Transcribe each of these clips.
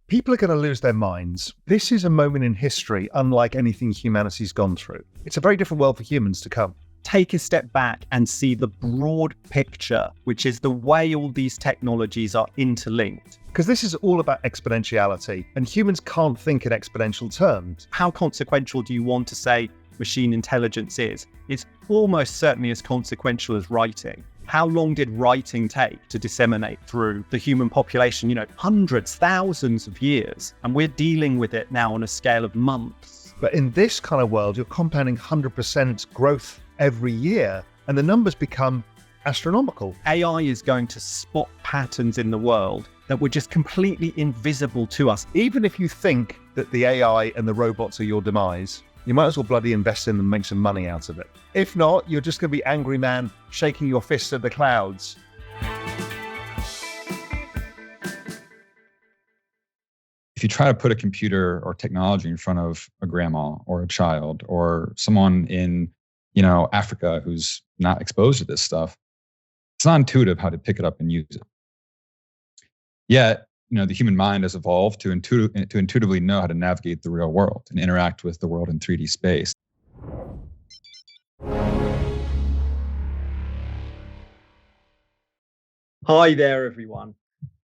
People are going to lose their minds. This is a moment in history unlike anything humanity's gone through. It's a very different world for humans to come. Take a step back and see the broad picture, which is the way all these technologies are interlinked. Because this is all about exponentiality, and humans can't think in exponential terms. How consequential do you want to say machine intelligence is? It's almost certainly as consequential as writing. How long did writing take to disseminate through the human population? Hundreds, thousands of years. And we're dealing with it now on a scale of months. But in this kind of world, you're compounding 100% growth every year, and the numbers become astronomical. AI is going to spot patterns in the world that were just completely invisible to us. Even if you think that the AI and the robots are your demise, you might as well bloody invest in them and make some money out of it. If not, you're just going to be angry man shaking your fists at the clouds. If you try to put a computer or technology in front of a grandma or a child or someone in, Africa who's not exposed to this stuff, it's not intuitive how to pick it up and use it. Yet, the human mind has evolved to intuitively know how to navigate the real world and interact with the world in 3D space. Hi there, everyone.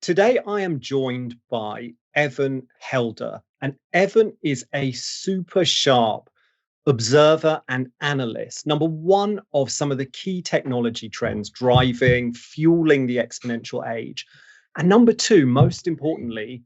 Today, I am joined by Helda, and Evan is a super sharp observer and analyst. Number one of some of the key technology trends fueling the exponential age. And number two, most importantly,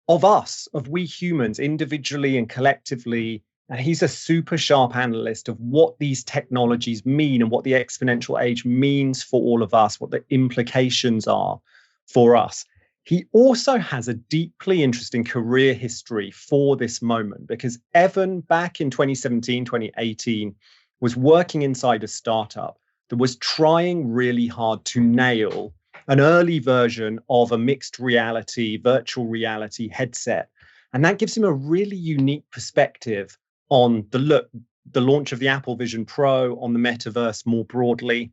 of we humans, individually and collectively. And he's a super sharp analyst of what these technologies mean and what the exponential age means for all of us, what the implications are for us. He also has a deeply interesting career history for this moment, because Evan, back in 2017, 2018, was working inside a startup that was trying really hard to nail an early version of a mixed reality, virtual reality headset. And that gives him a really unique perspective on the launch of the Apple Vision Pro, on the metaverse more broadly.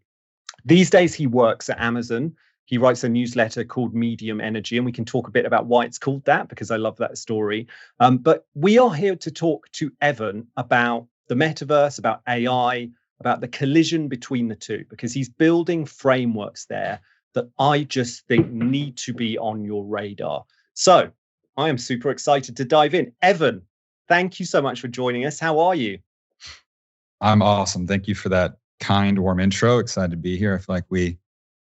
These days, he works at Amazon. He writes a newsletter called Medium Energy, and we can talk a bit about why it's called that, because I love that story. But we are here to talk to Evan about the metaverse, about AI, about the collision between the two, because he's building frameworks there that I just think need to be on your radar. So I am super excited to dive in. Evan, thank you so much for joining us. How are you? I'm awesome. Thank you for that kind, warm intro. Excited to be here. I feel like we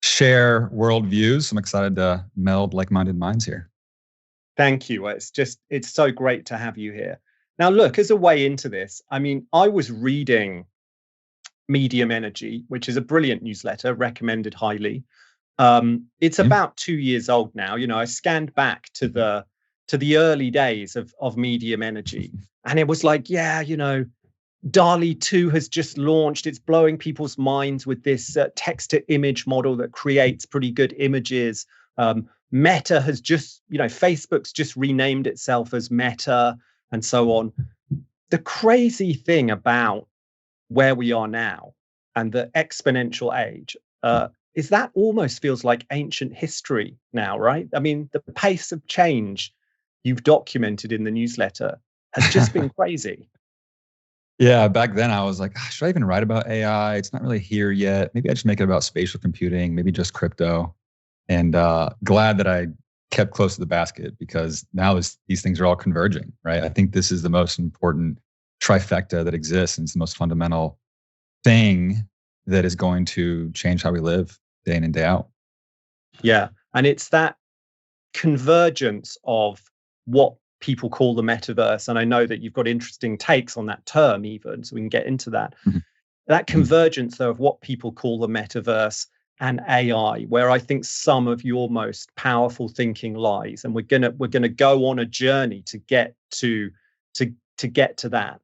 share worldviews. I'm excited to meld like-minded minds here. Thank you. It's so great to have you here. Now, look, as a way into this, I was reading Medium Energy, which is a brilliant newsletter, recommended highly. It's about 2 years old now. I scanned back to the early days of Medium Energy, and it was like, DALL-E 2 has just launched. It's blowing people's minds with this text-to-image model that creates pretty good images. Meta has Facebook's just renamed itself as Meta, and so on. The crazy thing about where we are now and the exponential age is that almost feels like ancient history now, right? The pace of change you've documented in the newsletter has just been crazy. Yeah, back then I was like, should I even write about AI? It's not really here yet. Maybe I just make it about spatial computing, maybe just crypto. And glad that I kept close to the basket, because now these things are all converging, right? I think this is the most important trifecta that exists, and it's the most fundamental thing that is going to change how we live day in and day out. Yeah, and it's that convergence of what people call the metaverse, and I know that you've got interesting takes on that term even, so we can get into that. Mm-hmm. That convergence, though, of what people call the metaverse and AI, where I think some of your most powerful thinking lies, and we're gonna go on a journey to get to that.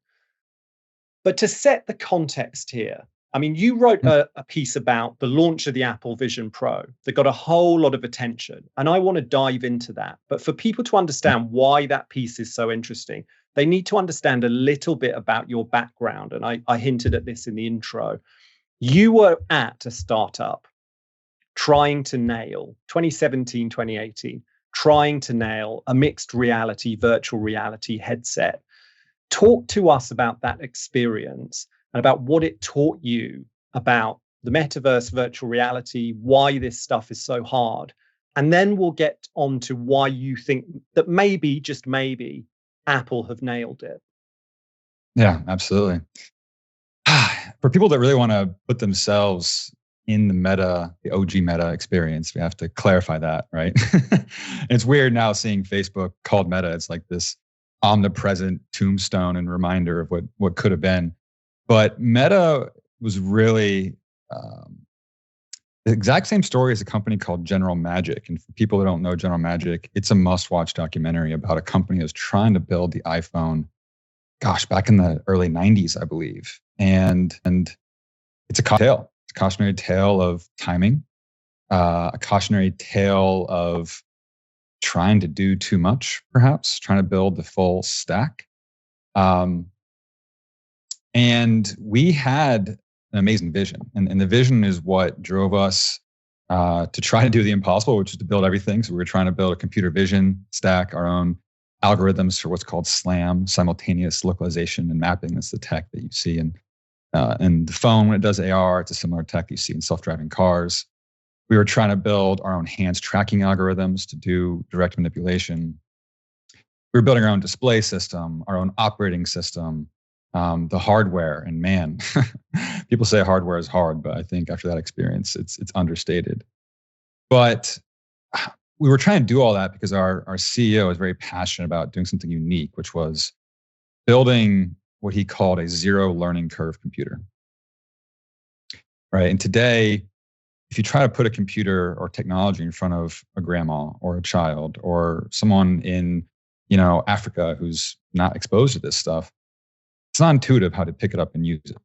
But to set the context here, you wrote a piece about the launch of the Apple Vision Pro that got a whole lot of attention, and I want to dive into that. But for people to understand why that piece is so interesting, they need to understand a little bit about your background. And I hinted at this in the intro. You were at a startup trying to nail 2017, 2018, trying to nail a mixed reality, virtual reality headset. Talk to us about that experience and about what it taught you about the metaverse, virtual reality, why this stuff is so hard. And then we'll get on to why you think that maybe, just maybe, Apple have nailed it. Yeah, absolutely. For people that really want to put themselves in the OG meta experience, we have to clarify that, right? It's weird now seeing Facebook called meta. It's like this omnipresent tombstone and reminder of what could have been. But meta was really the exact same story as a company called General Magic. And for people that don't know General Magic, it's a must-watch documentary about a company that was trying to build the iPhone, back in the early 90s, I believe. And it's a cautionary tale of timing, a cautionary tale of trying to do too much, perhaps, trying to build the full stack. And we had an amazing vision. And the vision is what drove us to try to do the impossible, which is to build everything. So we were trying to build a computer vision stack, our own algorithms for what's called SLAM, simultaneous localization and mapping. That's the tech that you see in the phone when it does AR. It's a similar tech you see in self-driving cars. We were trying to build our own hands tracking algorithms to do direct manipulation. We were building our own display system, our own operating system, the hardware. And man, people say hardware is hard, but I think after that experience, it's understated. But we were trying to do all that because our CEO is very passionate about doing something unique, which was building what he called a zero learning curve computer. Right. And today, if you try to put a computer or technology in front of a grandma or a child or someone in, Africa who's not exposed to this stuff, it's not intuitive how to pick it up and use it.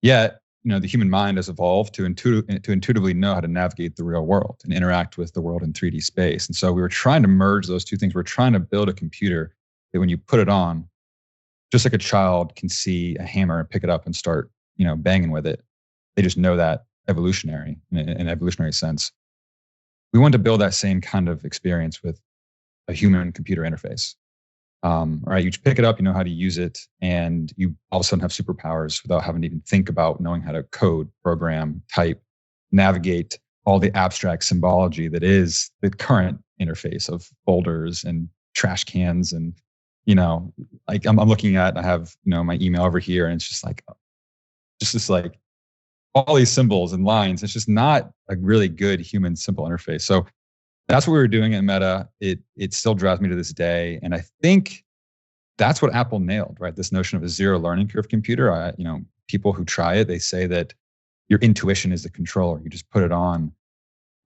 Yet, the human mind has evolved to intuitively know how to navigate the real world and interact with the world in 3D space. And so we were trying to merge those two things. We're trying to build a computer that when you put it on, just like a child can see a hammer and pick it up and start, banging with it. They just know that evolutionary, in an evolutionary sense. We wanted to build that same kind of experience with a human computer interface. Right, you pick it up, you know how to use it, and you all of a sudden have superpowers without having to even think about knowing how to code, program, type, navigate all the abstract symbology that is the current interface of folders and trash cans. And, like I'm looking at, I have, my email over here, and it's just like all these symbols and lines. It's just not a really good human simple interface. So that's what we were doing at Meta. It still drives me to this day. And I think that's what Apple nailed, right? This notion of a zero learning curve computer. People who try it, they say that your intuition is the controller. You just put it on,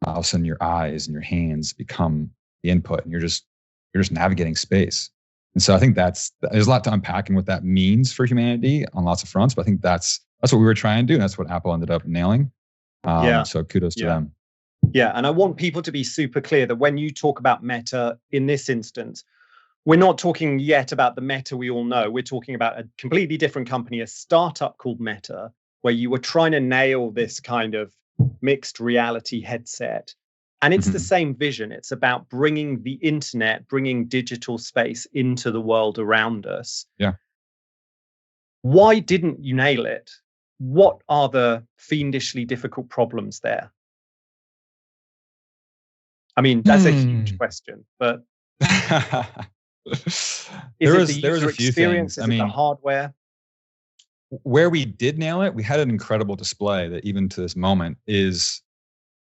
all of a sudden your eyes and your hands become the input, and you're just navigating space. And so I think there's a lot to unpack and what that means for humanity on lots of fronts. But I think that's what we were trying to do. And that's what Apple ended up nailing. So kudos to them. Yeah, and I want people to be super clear that when you talk about Meta in this instance, we're not talking yet about the Meta we all know. We're talking about a completely different company, a startup called Meta, where you were trying to nail this kind of mixed reality headset. And it's the same vision. It's about bringing the internet, bringing digital space into the world around us. Yeah. Why didn't you nail it? What are the fiendishly difficult problems there? I mean, that's a huge question, but is it the user experience? Is it the hardware? Where we did nail it, we had an incredible display that even to this moment is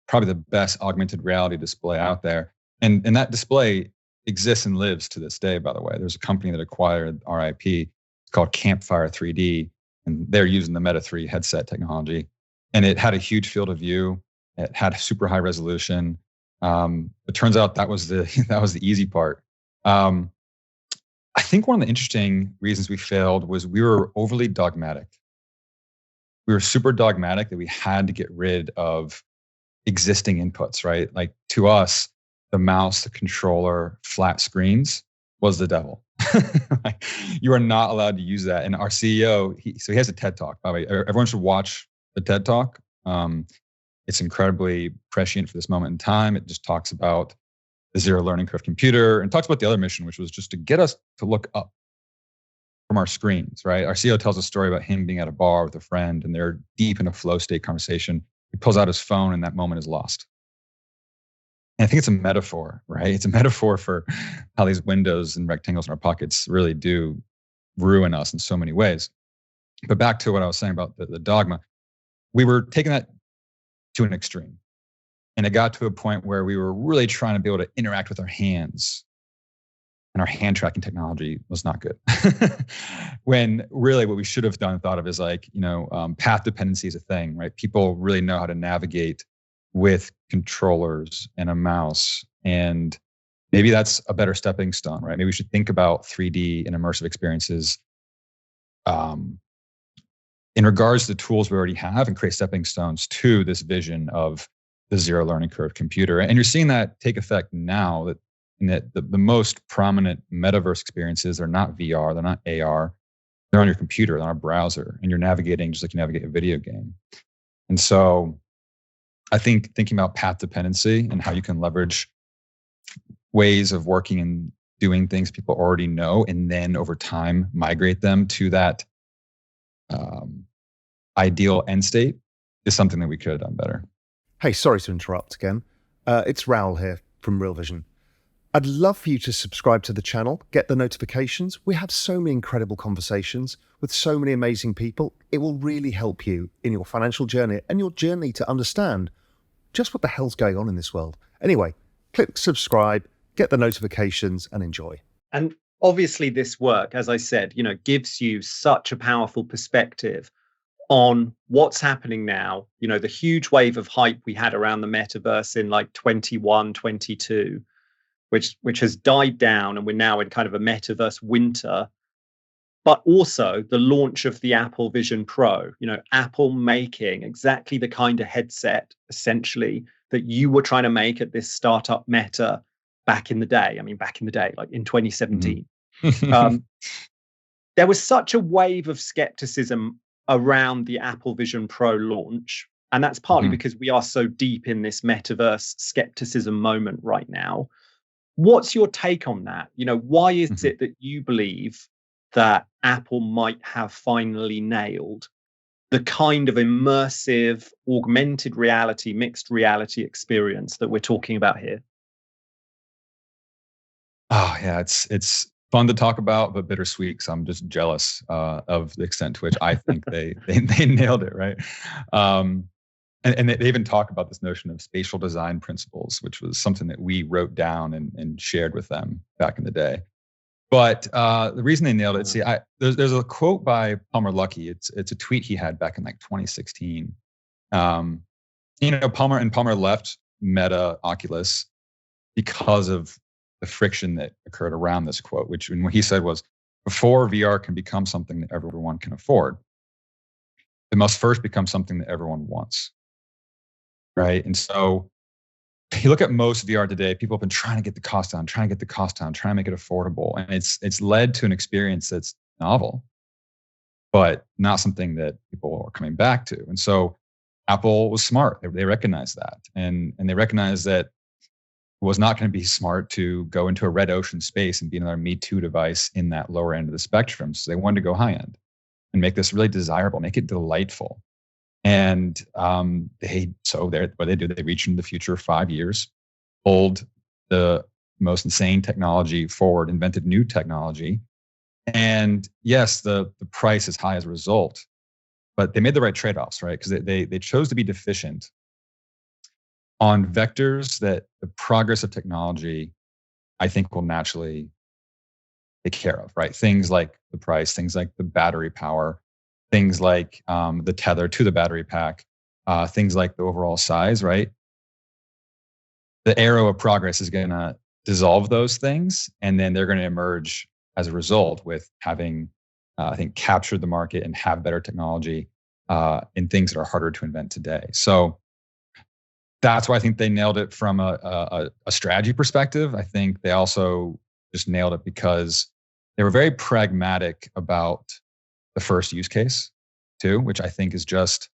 probably the best augmented reality display out there. And that display exists and lives to this day, by the way. There's a company that acquired our IP. It's called Campfire 3D, and they're using the Meta 3 headset technology. And it had a huge field of view. It had super high resolution. It turns out that was the easy part. I think one of the interesting reasons we failed was we were overly dogmatic. We were super dogmatic that we had to get rid of existing inputs, right? Like to us, the mouse, the controller, flat screens was the devil. Like, you are not allowed to use that. And our CEO, he has a TED Talk, by the way. Everyone should watch the TED Talk. It's incredibly prescient for this moment in time. It just talks about the zero learning curve computer, and talks about the other mission, which was just to get us to look up from our screens, right? Our CEO tells a story about him being at a bar with a friend and they're deep in a flow state conversation. He pulls out his phone and that moment is lost. And I think it's a metaphor, right? It's a metaphor for how these windows and rectangles in our pockets really do ruin us in so many ways. But back to what I was saying about the dogma, we were taking that to an extreme. And it got to a point where we were really trying to be able to interact with our hands. And our hand tracking technology was not good. When really what we should have thought of is like, path dependency is a thing, right? People really know how to navigate with controllers and a mouse. And maybe that's a better stepping stone, right? Maybe we should think about 3D and immersive experiences in regards to the tools we already have and create stepping stones to this vision of the zero learning curve computer. And you're seeing that take effect now, that the most prominent metaverse experiences are not VR, they're not AR, they're on your computer, they're on a browser, and you're navigating just like you navigate a video game. And so I think thinking about path dependency and how you can leverage ways of working and doing things people already know, and then over time migrate them to that ideal end state is something that we could have done better. Hey, sorry to interrupt again. It's Raoul here from Real Vision. I'd love for you to subscribe to the channel, get the notifications. We have so many incredible conversations with so many amazing people. It will really help you in your financial journey and your journey to understand just what the hell's going on in this world. Anyway, click subscribe, get the notifications, and enjoy. And obviously this work, as I said, gives you such a powerful perspective on what's happening now. The huge wave of hype we had around the metaverse in like 21, 22, which has died down, and we're now in kind of a metaverse winter. But also the launch of the Apple Vision Pro, Apple making exactly the kind of headset, essentially, that you were trying to make at this startup Meta back in the day. Like in 2017. Mm-hmm. There was such a wave of skepticism around the Apple Vision Pro launch. And that's partly because we are so deep in this metaverse skepticism moment right now. What's your take on that? Why is it that you believe that Apple might have finally nailed the kind of immersive, augmented reality, mixed reality experience that we're talking about here? Oh yeah, it's fun to talk about, but bittersweet. So I'm just jealous of the extent to which I think they nailed it, right? And they even talk about this notion of spatial design principles, which was something that we wrote down and shared with them back in the day. But the reason they nailed it, there's a quote by Palmer Luckey. It's a tweet he had back in like 2016. Palmer left Meta Oculus because of the friction that occurred around this quote, which what he said was, before VR can become something that everyone can afford, it must first become something that everyone wants. Right. And so you look at most VR today, people have been trying to get the cost down, trying to make it affordable. And it's led to an experience that's novel, but not something that people are coming back to. And so Apple was smart. They recognized that. And they recognized that it was not going to be smart to go into a red ocean space and be another Me Too device in that lower end of the spectrum. So they wanted to go high end and make this really desirable, make it delightful. And they reach into the future 5 years, pulled the most insane technology forward, invented new technology. And yes, the price is high as a result, but they made the right trade-offs, right? Because they chose to be deficient on vectors that the progress of technology, I think, will naturally take care of, right? Things like the price, things like the battery power, things like the tether to the battery pack, things like the overall size, right? The arrow of progress is going to dissolve those things, and then they're going to emerge as a result with having, I think, captured the market and have better technology in things that are harder to invent today. So that's why I think they nailed it from a strategy perspective. I think they also just nailed it because they were very pragmatic about the first use case too, which I think is just,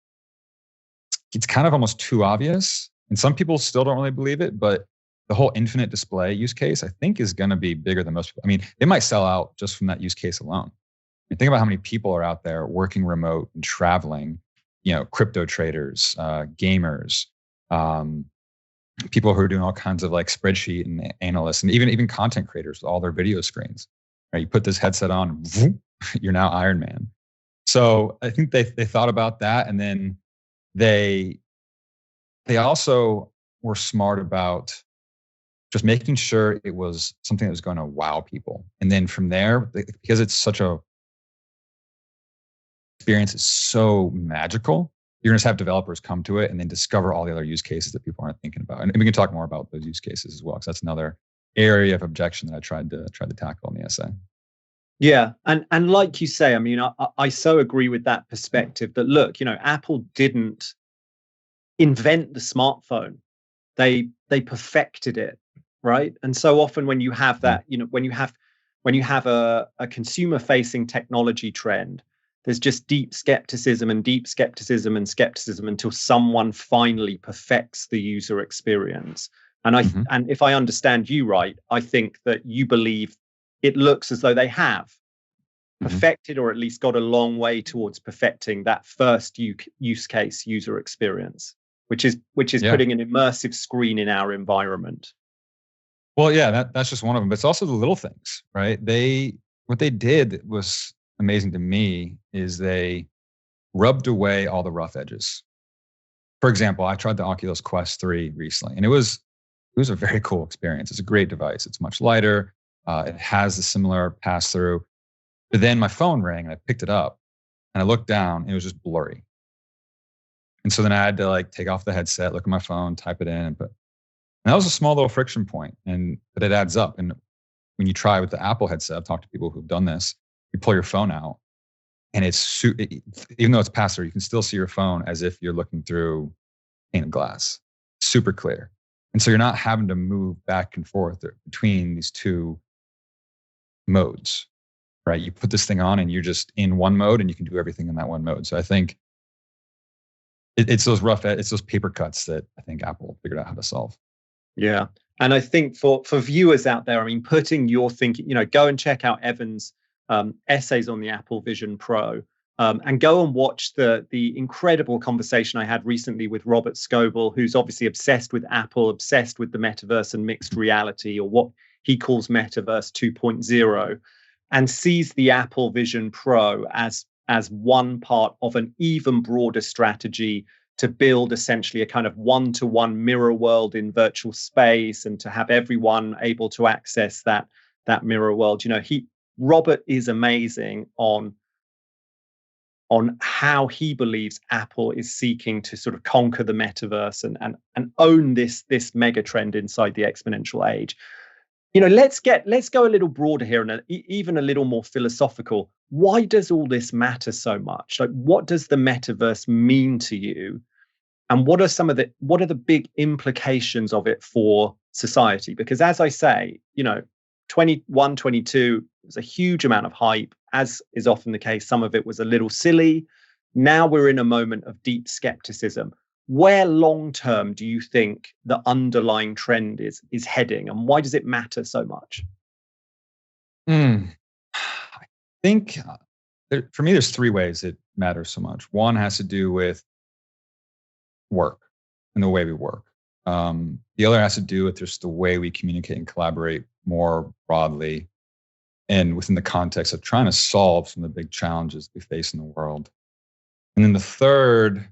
it's kind of almost too obvious. And some people still don't really believe it, but the whole infinite display use case, I think, is going to be bigger than most people. I mean, they might sell out just from that use case alone. I mean, think about how many people are out there working remote and traveling, crypto traders, gamers, people who are doing all kinds of like spreadsheet and analysts, and even content creators with all their video screens. Right? You put this headset on, whoop, you're now Iron Man. So I think they thought about that, and then they also were smart about just making sure it was something that was going to wow people. And then from there, because it's such a experience is so magical, you're going to have developers come to it and then discover all the other use cases that people aren't thinking about. And we can talk more about those use cases as well, because that's another area of objection that I tried to tackle in the essay. Yeah, and like you say, I mean, I so agree with that perspective that, look, Apple didn't invent the smartphone; they perfected it, right? And so often when you have that, when you have a consumer-facing technology trend, there's just deep skepticism until someone finally perfects the user experience. And and if I understand you right, I think that you believe it looks as though they have perfected, or at least got a long way towards perfecting that first use case user experience, which is putting an immersive screen in our environment. Well, yeah, that's just one of them. But it's also the little things, right? What they did was amazing to me is they rubbed away all the rough edges. For example, I tried the Oculus Quest 3 recently, and it was a very cool experience. It's a great device. It's much lighter. It has a similar pass through. But then my phone rang and I picked it up and I looked down and it was just blurry. And so then I had to like take off the headset, look at my phone, type it in, and that was a small little friction point, but it adds up. And when you try with the Apple headset, I've talked to people who've done this. You pull your phone out, and even though it's pass through, you can still see your phone as if you're looking through pane of glass, super clear. And so you're not having to move back and forth between these two modes, right? You put this thing on, and you're just in one mode, and you can do everything in that one mode. So I think it's those paper cuts that I think Apple figured out how to solve. Yeah. And I think for viewers out there, I mean, putting your thinking, go and check out Evan's essays on the Apple Vision Pro, and go and watch the incredible conversation I had recently with Robert Scoble, who's obviously obsessed with Apple, obsessed with the metaverse and mixed reality, or what he calls metaverse 2.0, and sees the Apple Vision Pro as one part of an even broader strategy to build essentially a kind of one-to-one mirror world in virtual space, and to have everyone able to access that mirror world. Robert is amazing on how he believes Apple is seeking to sort of conquer the metaverse and own this mega trend inside the exponential age. Let's go a little broader here and even a little more philosophical. Why does all this matter so much? Like, what does the metaverse mean to you? And what are the big implications of it for society? Because as I say, 21, 22 was a huge amount of hype, as is often the case. Some of it was a little silly. Now we're in a moment of deep skepticism. Where long-term do you think the underlying trend is heading, and why does it matter so much? I think for me, there's three ways it matters so much. One has to do with work and the way we work. The other has to do with just the way we communicate and collaborate more broadly, and within the context of trying to solve some of the big challenges we face in the world. And then the third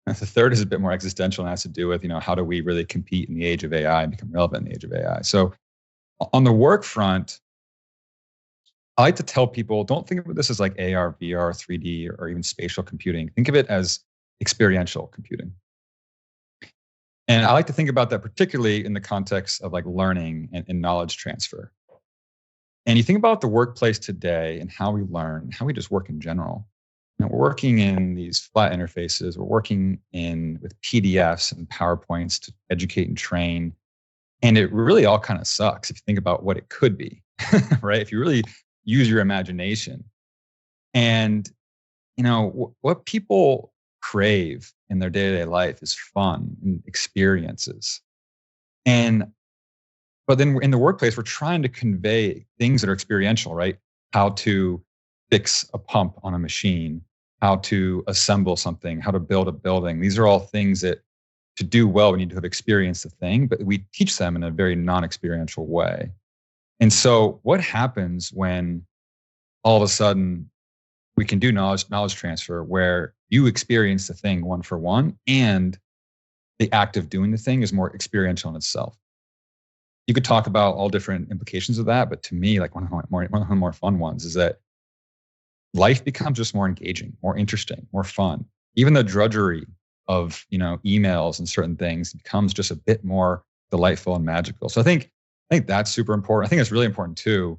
is a bit more existential and has to do with, how do we really compete in the age of AI and become relevant in the age of AI? So on the work front, I like to tell people, don't think of this as like AR, VR, 3D, or even spatial computing. Think of it as experiential computing. And I like to think about that particularly in the context of like learning and knowledge transfer. And you think about the workplace today and how we learn, how we just work in general. We're working in these flat interfaces. We're working with PDFs and PowerPoints to educate and train. And it really all kind of sucks if you think about what it could be, right? If you really use your imagination. And, what people crave in their day-to-day life is fun and experiences. And But then in the workplace, we're trying to convey things that are experiential, right? How to fix a pump on a machine, how to assemble something, how to build a building. These are all things that to do well, we need to have experienced the thing, but we teach them in a very non-experiential way. And so what happens when all of a sudden we can do knowledge transfer where you experience the thing one for one, and the act of doing the thing is more experiential in itself? You could talk about all different implications of that, but to me, like one of the more fun ones is that life becomes just more engaging, more interesting, more fun. Even the drudgery of emails and certain things becomes just a bit more delightful and magical. So I think that's super important. I think it's really important too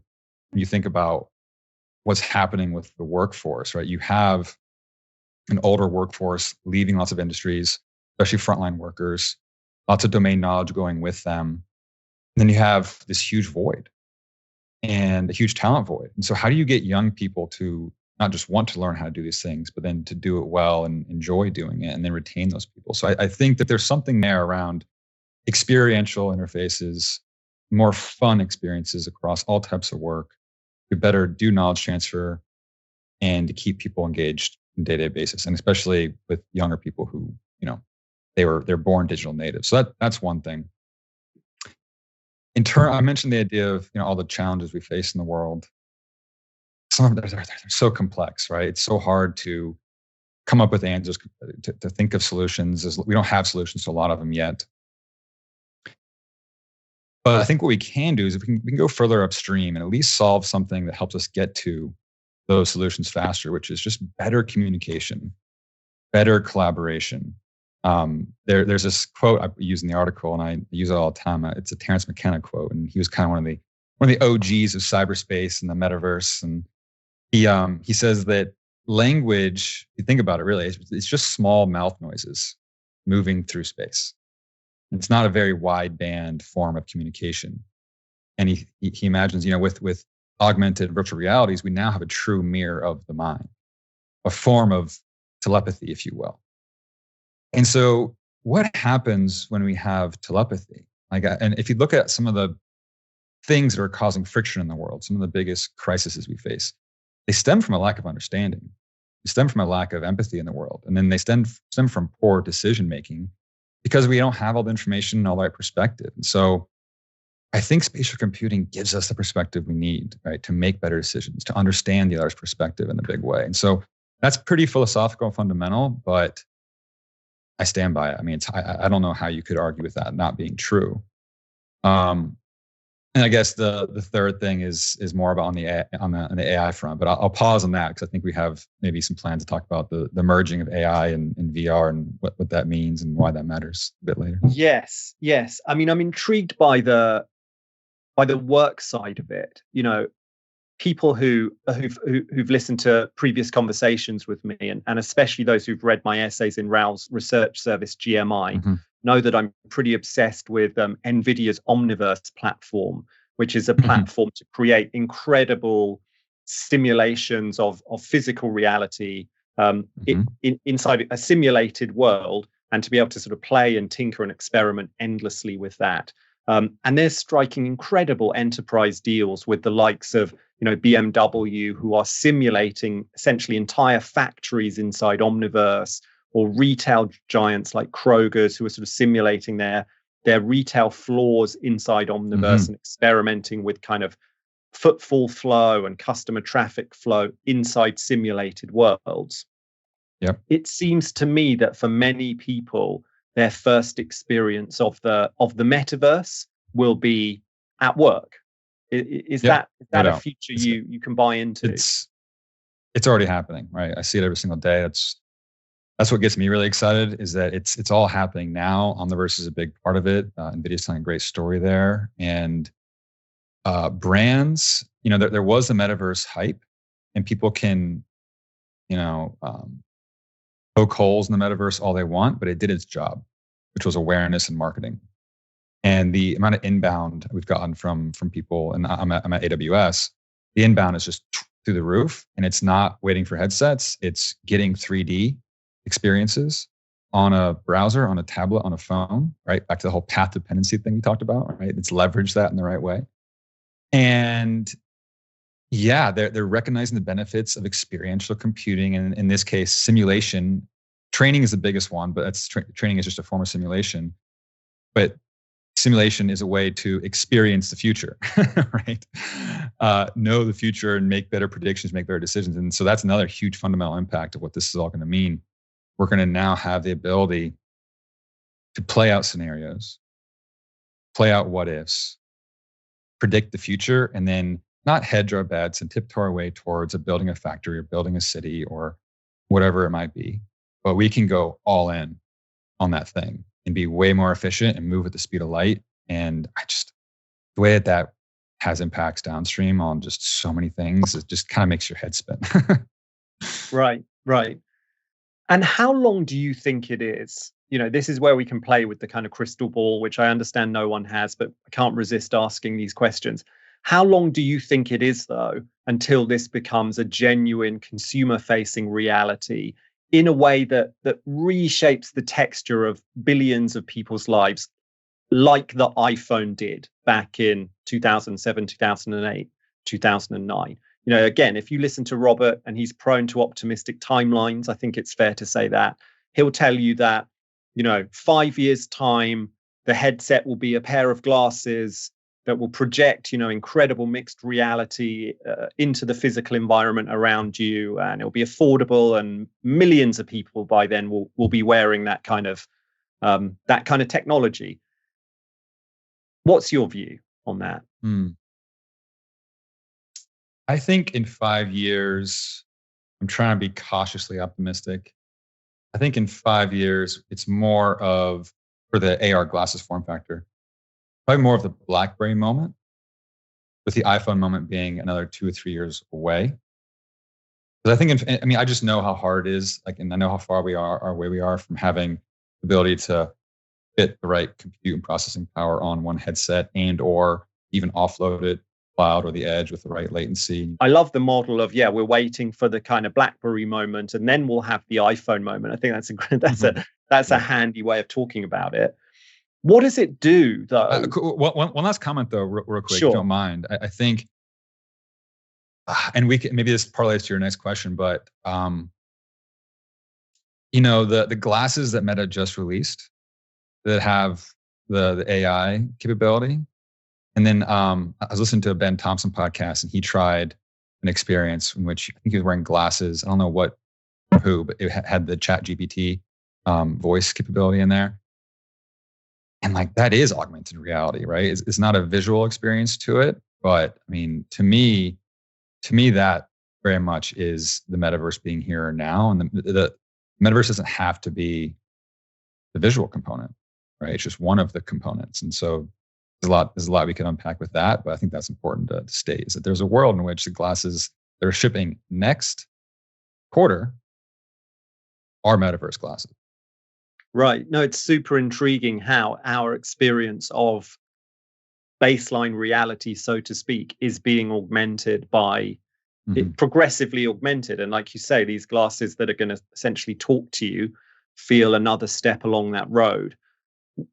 when you think about what's happening with the workforce, right? You have an older workforce leaving lots of industries, especially frontline workers, lots of domain knowledge going with them. And then you have this huge void and a huge talent void. And so how do you get young people to not just want to learn how to do these things, but then to do it well and enjoy doing it and then retain those people? So I think that there's something there around experiential interfaces, more fun experiences across all types of work to better do knowledge transfer and to keep people engaged on a day-to-day basis. And especially with younger people who, they're born digital natives. So that's one thing. I mentioned the idea of all the challenges we face in the world. Some of them they're so complex, right? It's so hard to come up with answers, to think of solutions. We don't have solutions to a lot of them yet. But I think what we can do is we can go further upstream and at least solve something that helps us get to those solutions faster, which is just better communication, better collaboration. There's this quote I use in the article, and I use it all the time. It's a Terence McKenna quote, and he was kind of one of the OGs of cyberspace and the metaverse. And he says that language, if you think about it, really, it's just small mouth noises moving through space. It's not a very wide band form of communication. And he imagines, with augmented virtual realities, we now have a true mirror of the mind, a form of telepathy, if you will. And so what happens when we have telepathy? And if you look at some of the things that are causing friction in the world, some of the biggest crises we face, they stem from a lack of understanding. They stem from a lack of empathy in the world. And then they stem from poor decision-making because we don't have all the information and all the right perspective. And so I think spatial computing gives us the perspective we need, right, to make better decisions, to understand the other's perspective in a big way. And so that's pretty philosophical and fundamental, but I stand by it. I mean, I don't know how you could argue with that not being true. And I guess the third thing is more about on the AI front, but I'll pause on that because I think we have maybe some plans to talk about the merging of AI and VR and what that means and why that matters a bit later. Yes. I mean, I'm intrigued by the work side of it. People who've listened to previous conversations with me, and especially those who've read my essays in Raoul's research service GMI, know that I'm pretty obsessed with NVIDIA's Omniverse platform, which is a platform to create incredible simulations of physical reality inside a simulated world, and to be able to sort of play and tinker and experiment endlessly with that. And they're striking incredible enterprise deals with the likes of BMW, who are simulating essentially entire factories inside Omniverse, or retail giants like Kroger's, who are sort of simulating their retail floors inside Omniverse and experimenting with kind of footfall flow and customer traffic flow inside simulated worlds. Yep. It seems to me that for many people, their first experience of the metaverse will be at work. Is that a future you can buy into? It's already happening, right? I see it every single day. That's what gets me really excited, is that it's all happening now. Omniverse is a big part of it. NVIDIA's telling a great story there. And brands, there was a metaverse hype, and people can, poke holes in the metaverse all they want, but it did its job, which was awareness and marketing. And the amount of inbound we've gotten from people, and I'm at AWS, the inbound is just through the roof, and it's not waiting for headsets. It's getting 3D experiences on a browser, on a tablet, on a phone, right? Back to the whole path dependency thing we talked about, right? It's leverage that in the right way. And yeah, they're recognizing the benefits of experiential computing, and in this case, simulation. Training is the biggest one, but training is just a form of simulation. But simulation is a way to experience the future, right? Know the future and make better predictions, make better decisions. And so that's another huge fundamental impact of what this is all going to mean. We're going to now have the ability to play out scenarios, play out what ifs, predict the future, and then not hedge our bets and tiptoe our way towards building a factory or building a city or whatever it might be. But we can go all in on that thing and be way more efficient and move at the speed of light. And the way that has impacts downstream on just so many things, it just kind of makes your head spin. Right. And how long do you think it is? This is where we can play with the kind of crystal ball, which I understand no one has, but I can't resist asking these questions. How long do you think it is, though, until this becomes a genuine consumer-facing reality in a way that reshapes the texture of billions of people's lives, like the iPhone did back in 2007, 2008, 2009? Again, if you listen to Robert, and he's prone to optimistic timelines, I think it's fair to say that he'll tell you that, 5 years' time, the headset will be a pair of glasses that will project, incredible mixed reality into the physical environment around you, and it'll be affordable, and millions of people by then will be wearing that kind of technology. What's your view on that? I think in 5 years, I'm trying to be cautiously optimistic. I think in 5 years, it's more of, for the AR glasses form factor, probably more of the BlackBerry moment, with the iPhone moment being another 2 or 3 years away. Because I think, I just know how hard it is, and I know how far we are, or where we are from having the ability to fit the right compute and processing power on one headset, and or even offload it cloud or the edge with the right latency. I love the model of, we're waiting for the kind of BlackBerry moment, and then we'll have the iPhone moment. I think that's a handy way of talking about it. What does it do, though? One last comment, though, real quick, sure. if you don't mind. I think, and maybe this parlays to your next question, but the glasses that Meta just released that have the AI capability. And then I was listening to a Ben Thompson podcast, and he tried an experience in which I think he was wearing glasses. I don't know who, but it had the Chat GPT voice capability in there. And that is augmented reality, right? It's not a visual experience to it, but to me, that very much is the metaverse being here now. And the metaverse doesn't have to be the visual component, right? It's just one of the components. And so there's a lot we can unpack with that, but I think that's important to state, is that there's a world in which the glasses that are shipping next quarter are metaverse glasses. Right. No, it's super intriguing how our experience of baseline reality, so to speak, is being augmented by progressively augmented. And like you say, these glasses that are going to essentially talk to you feel another step along that road.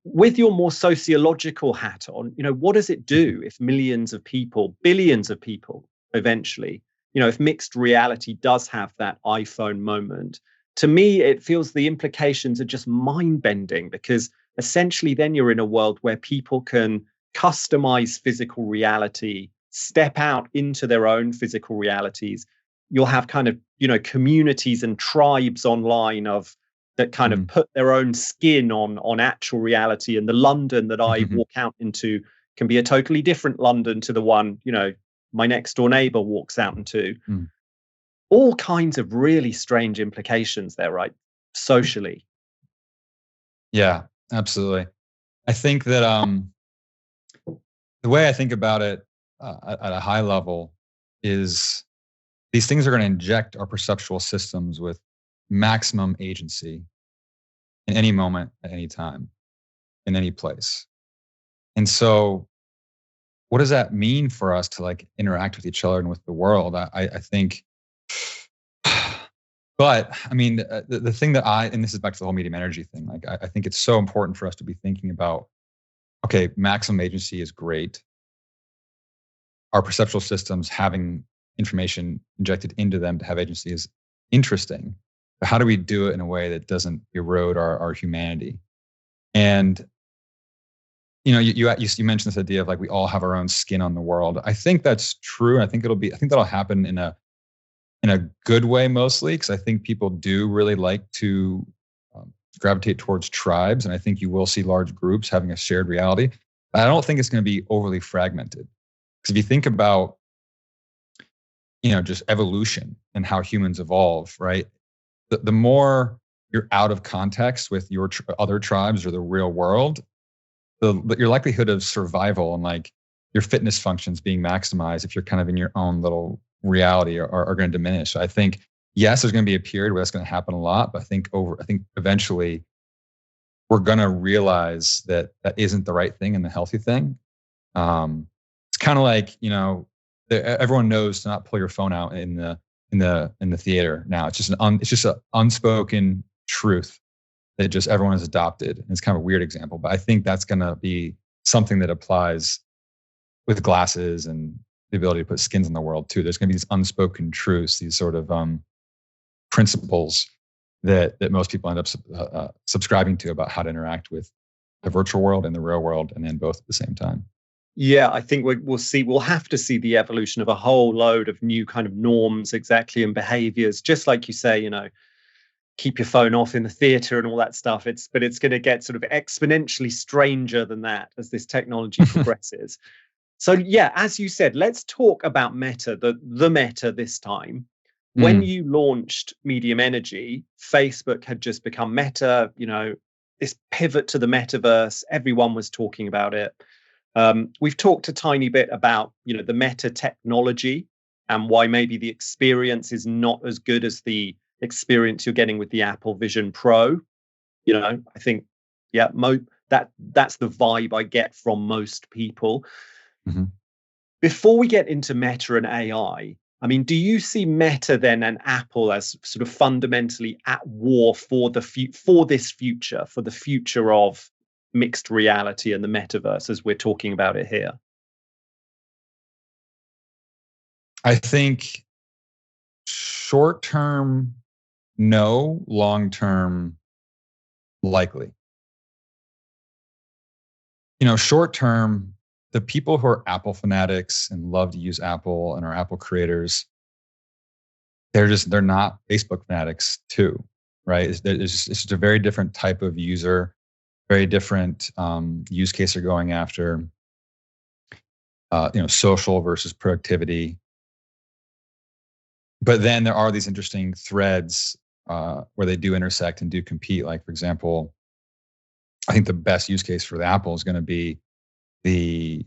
With your more sociological hat on, what does it do if millions of people, billions of people eventually, if mixed reality does have that iPhone moment? To me, it feels the implications are just mind-bending, because essentially then you're in a world where people can customize physical reality, step out into their own physical realities. You'll have kind of, communities and tribes online that kind of put their own skin on actual reality. And the London that I walk out into can be a totally different London to the one, my next door neighbor walks out into. All kinds of really strange implications there, right? Socially. Yeah, absolutely. I think that the way I think about it at a high level is these things are going to inject our perceptual systems with maximum agency in any moment, at any time, in any place. And so what does that mean for us to interact with each other and with the world? I think But I mean, the thing that and this is back to the whole medium energy thing. Like, I think it's so important for us to be thinking about, okay, maximum agency is great. Our perceptual systems having information injected into them to have agency is interesting. But how do we do it in a way that doesn't erode our humanity? And you mentioned this idea of like we all have our own skin on the world. I think that's true. I think that'll happen in a good way mostly, because I think people do really like to gravitate towards tribes, and I think you will see large groups having a shared reality. I don't think it's going to be overly fragmented, because if you think about just evolution and how humans evolve, right? The more you're out of context with your other tribes or the real world, your likelihood of survival and like your fitness functions being maximized if you're kind of in your own little reality are going to diminish. So I think, yes, there's going to be a period where that's going to happen a lot, but I think eventually we're going to realize that isn't the right thing and the healthy thing. It's kind of like, everyone knows to not pull your phone out in the theater now. It's just an unspoken truth that just everyone has adopted. And it's kind of a weird example, but I think that's going to be something that applies with glasses and the ability to put skins in the world too. There's going to be these unspoken truths, these sort of principles that most people end up subscribing to about how to interact with the virtual world and the real world, and then both at the same time. Yeah, I think we'll have to see the evolution of a whole load of new kind of norms, exactly, and behaviors. Just like you say, keep your phone off in the theater and all that stuff. But it's going to get sort of exponentially stranger than that as this technology progresses. So yeah, as you said, let's talk about Meta, the Meta this time. When you launched Medium Energy, Facebook had just become Meta, this pivot to the metaverse. Everyone was talking about it. We've talked a tiny bit about, the Meta technology and why maybe the experience is not as good as the experience you're getting with the Apple Vision Pro. I think, yeah, that's the vibe I get from most people. Mm-hmm. Before we get into Meta and AI, I mean, do you see Meta then and Apple as sort of fundamentally at war for this future, for the future of mixed reality and the metaverse as we're talking about it here? I think short term, no. Long term, likely. Short term, the people who are Apple fanatics and love to use Apple and are Apple creators, they're not Facebook fanatics too, right? It's just a very different type of user, very different use case they're going after. Social versus productivity. But then there are these interesting threads where they do intersect and do compete. Like, for example, I think the best use case for the Apple is going to be the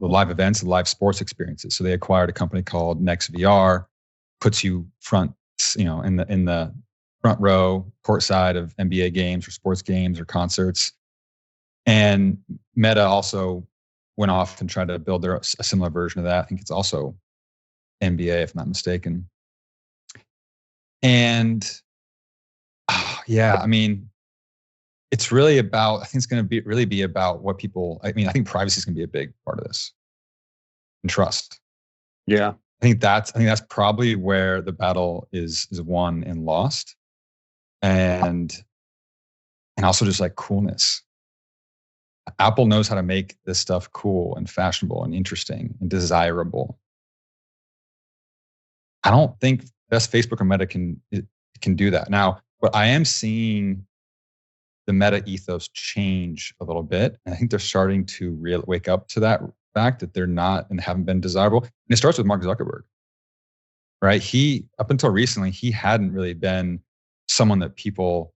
live events and live sports experiences. So they acquired a company called NextVR, puts you in the front row, courtside of NBA games or sports games or concerts. And Meta also went off and tried to build a similar version of that. I think it's also NBA, if I'm not mistaken. And I mean, it's really about, I think it's going to really be about what people, I think privacy is going to be a big part of this, and trust. Yeah. I think that's probably where the battle is won and lost. And also just like coolness. Apple knows how to make this stuff cool and fashionable and interesting and desirable. I don't think best Facebook or Meta can do that. Now, what I am seeing the Meta ethos change a little bit. And I think they're starting to wake up to that fact that they're not and haven't been desirable. And it starts with Mark Zuckerberg, right? He, up until recently, he hadn't really been someone that people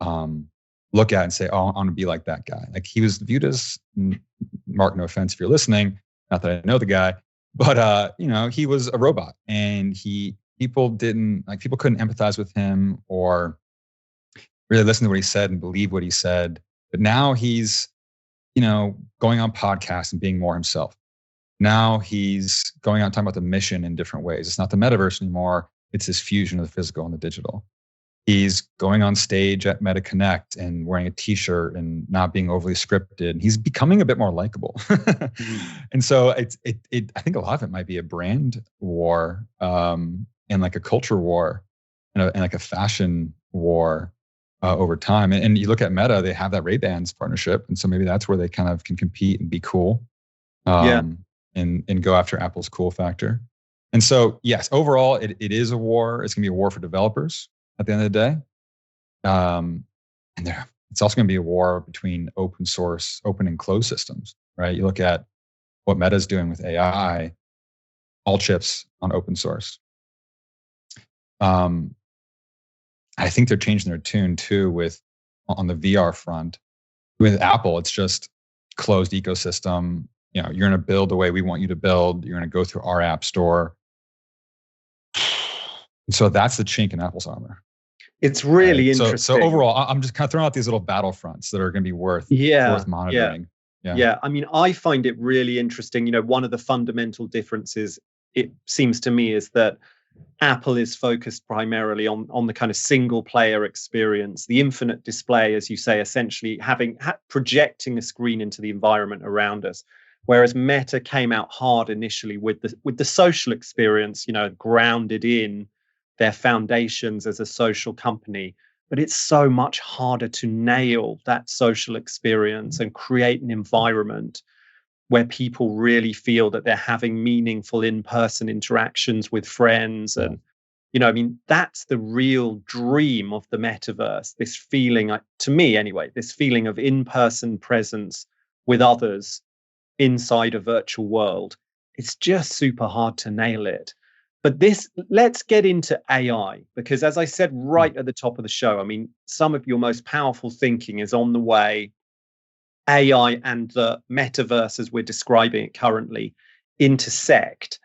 look at and say, oh, I want to be like that guy. Like, he was viewed as, Mark, no offense if you're listening, not that I know the guy, but he was a robot, and people couldn't empathize with him or really listen to what he said and believe what he said. But now he's, going on podcasts and being more himself. Now he's going out and talking about the mission in different ways. It's not the metaverse anymore. it's this fusion of the physical and the digital. He's going on stage at Meta Connect and wearing a t-shirt and not being overly scripted. And he's becoming a bit more likable. And so I think a lot of it might be a brand war, and like a culture war, and like a fashion war over time. And you look at Meta, they have that Ray-Bans partnership. And so maybe that's where they kind of can compete and be cool, and go after Apple's cool factor. And so, yes, overall, it is a war. It's going to be a war for developers at the end of the day. And it's also going to be a war between open source, open and closed systems, right? You look at what Meta's doing with AI, all chips on open source. I think they're changing their tune too on the VR front. With Apple, it's just closed ecosystem. You're going to build the way we want you to build. You're going to go through our app store. And so that's the chink in Apple's armor. It's really interesting. So overall, I'm just kind of throwing out these little battlefronts that are going to be worth monitoring. Yeah. I mean, I find it really interesting. One of the fundamental differences, it seems to me, is that Apple is focused primarily on the kind of single player experience, the infinite display, as you say, essentially projecting a screen into the environment around us. Whereas Meta came out hard initially with the social experience, grounded in their foundations as a social company. But it's so much harder to nail that social experience and create an environment where people really feel that they're having meaningful in-person interactions with friends. And, that's the real dream of the metaverse. This feeling, to me anyway, this feeling of in-person presence with others inside a virtual world. It's just super hard to nail it. But let's get into AI, because as I said right at the top of the show, I mean, some of your most powerful thinking is on the way. AI and the metaverse, as we're describing it currently, intersect.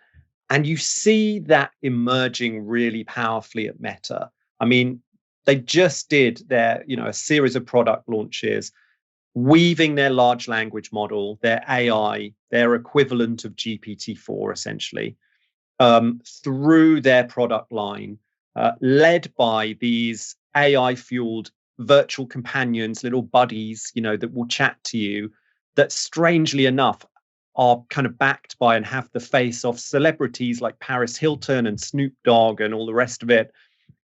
And you see that emerging really powerfully at Meta. I mean, they just did their, a series of product launches, weaving their large language model, their AI, their equivalent of GPT-4, essentially, through their product line, led by these AI-fueled virtual companions, little buddies, that will chat to you, that strangely enough are kind of backed by and have the face of celebrities like Paris Hilton and Snoop Dogg and all the rest of it.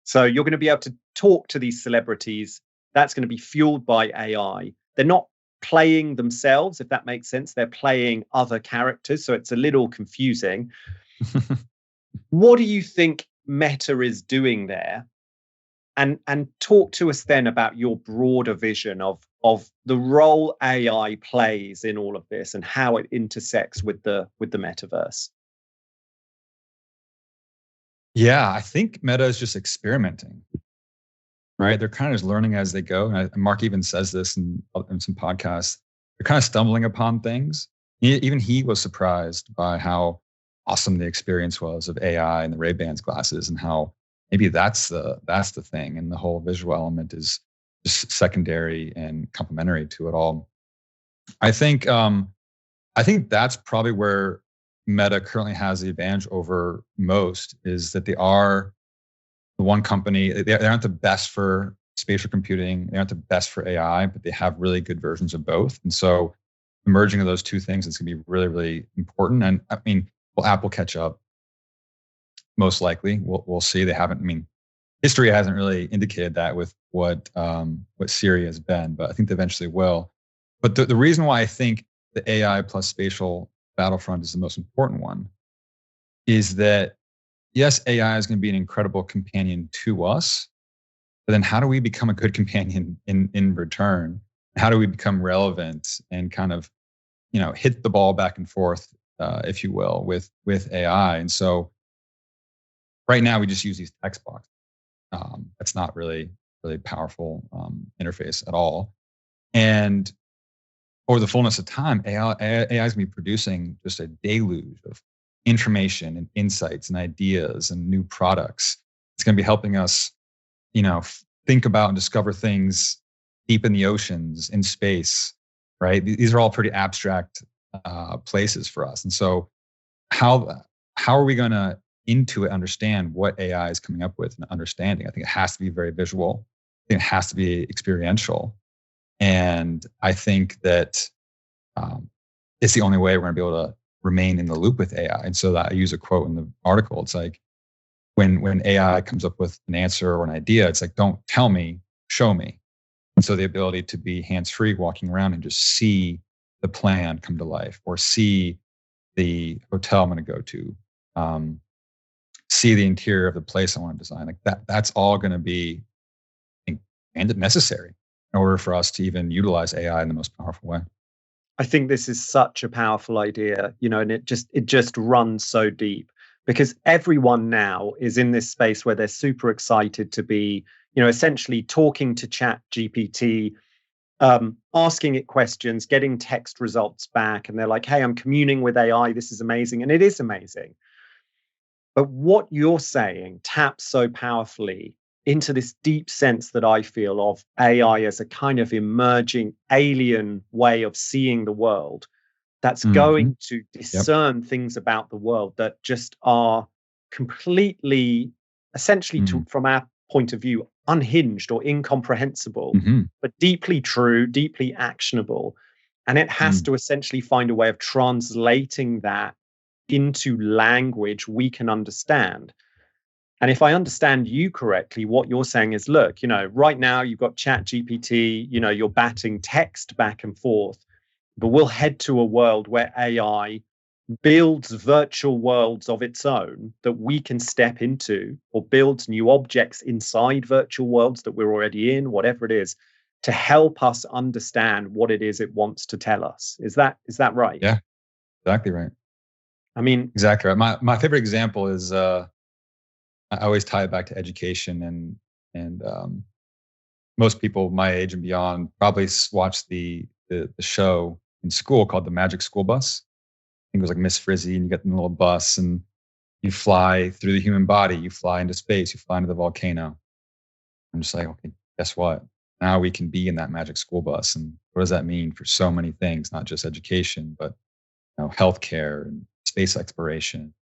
So you're going to be able to talk to these celebrities. That's going to be fueled by AI. They're not playing themselves, if that makes sense. They're playing other characters. So it's a little confusing. What do you think Meta is doing there? And talk to us then about your broader vision of the role AI plays in all of this and how it intersects with the metaverse. Yeah, I think Meta is just experimenting, right? They're kind of just learning as they go. And Mark even says this in some podcasts. They're kind of stumbling upon things. Even he was surprised by how awesome the experience was of AI and the Ray-Bans glasses, and how maybe that's the thing, and the whole visual element is just secondary and complementary to it all. I think that's probably where Meta currently has the advantage over most, is that they are the one company. They aren't the best for spatial computing, they aren't the best for AI, but they have really good versions of both. And so the merging of those two things is going to be really, really important. And I mean, will Apple catch up? Most likely. We'll see. They haven't. I mean, history hasn't really indicated that with what Siri has been, but I think they eventually will. But the reason why I think the AI plus spatial battlefront is the most important one is that, yes, AI is going to be an incredible companion to us, but then how do we become a good companion in return? How do we become relevant and kind of, hit the ball back and forth, if you will, with AI? And so right now we just use these text boxes. It's not really powerful interface at all. And over the fullness of time, AI is going to be producing just a deluge of information and insights and ideas and new products. It's going to be helping us, think about and discover things deep in the oceans, in space, right? These are all pretty abstract places for us. And so how are we going to into it, understand what AI is coming up with and understanding. I think it has to be very visual. I think it has to be experiential. And I think that it's the only way we're going to be able to remain in the loop with AI. And so that I use a quote in the article. It's like, when AI comes up with an answer or an idea, it's like, don't tell me, show me. And so the ability to be hands-free, walking around and just see the plan come to life, or see the hotel I'm going to go to, see the interior of the place I want to design, like that's all going to be and necessary in order for us to even utilize AI in the most powerful way. I think this is such a powerful idea, and it just runs so deep, because everyone now is in this space where they're super excited to be, essentially talking to Chat GPT, asking it questions, getting text results back, and they're like, hey, I'm communing with AI. This is amazing. And it is amazing. But what you're saying taps so powerfully into this deep sense that I feel of AI as a kind of emerging alien way of seeing the world that's going to discern things about the world that just are completely, essentially, from our point of view, unhinged or incomprehensible, but deeply true, deeply actionable. And it has to essentially find a way of translating that into language we can understand. And if I understand you correctly, what you're saying is, look, right now you've got Chat GPT, you're batting text back and forth, but we'll head to a world where AI builds virtual worlds of its own that we can step into, or builds new objects inside virtual worlds that we're already in, whatever it is, to help us understand what it is it wants to tell us. Is that right? Yeah, exactly right. I mean, exactly right. My favorite example is I always tie it back to education, and most people my age and beyond probably watched the show in school called The Magic School Bus. I think it was like Miss Frizzy, and you get in a little bus and you fly through the human body, you fly into space, you fly into the volcano. I'm just like, okay, guess what? Now we can be in that magic school bus. And what does that mean for so many things, not just education, but healthcare and space exploration?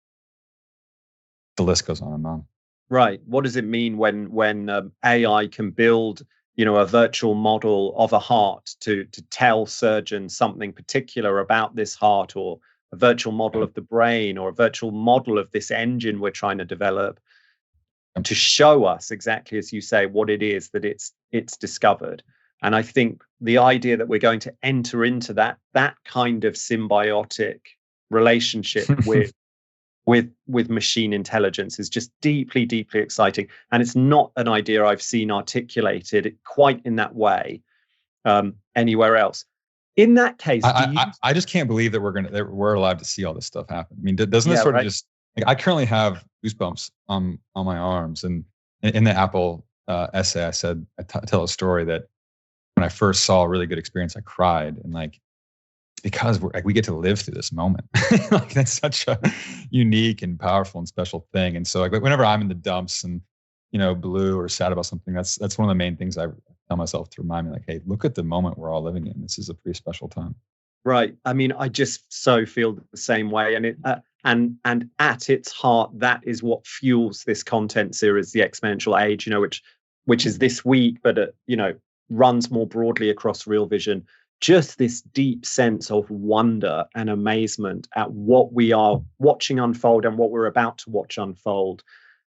The list goes on and on. Right. What does it mean when AI can build, a virtual model of a heart to tell surgeons something particular about this heart, or a virtual model of the brain, or a virtual model of this engine we're trying to develop, to show us exactly, as you say, what it is that it's discovered. And I think the idea that we're going to enter into that kind of symbiotic relationship with machine intelligence is just deeply, deeply exciting. And it's not an idea I've seen articulated quite in that way anywhere else. In that case, I just can't believe that we're allowed to see all this stuff happen. I mean, doesn't this sort of just, like, I currently have goosebumps on my arms. And in the Apple essay, I said, I tell a story that when I first saw a really good experience, I cried. And like, because we get to live through this moment. Like, that's such a unique and powerful and special thing. And so like whenever I'm in the dumps and, blue or sad about something, that's one of the main things I tell myself to remind me, like, hey, look at the moment we're all living in. This is a pretty special time. Right. I mean, I just so feel the same way. And and at its heart, that is what fuels this content series, The Exponential Age, which is this week, but runs more broadly across Real Vision. Just this deep sense of wonder and amazement at what we are watching unfold and what we're about to watch unfold.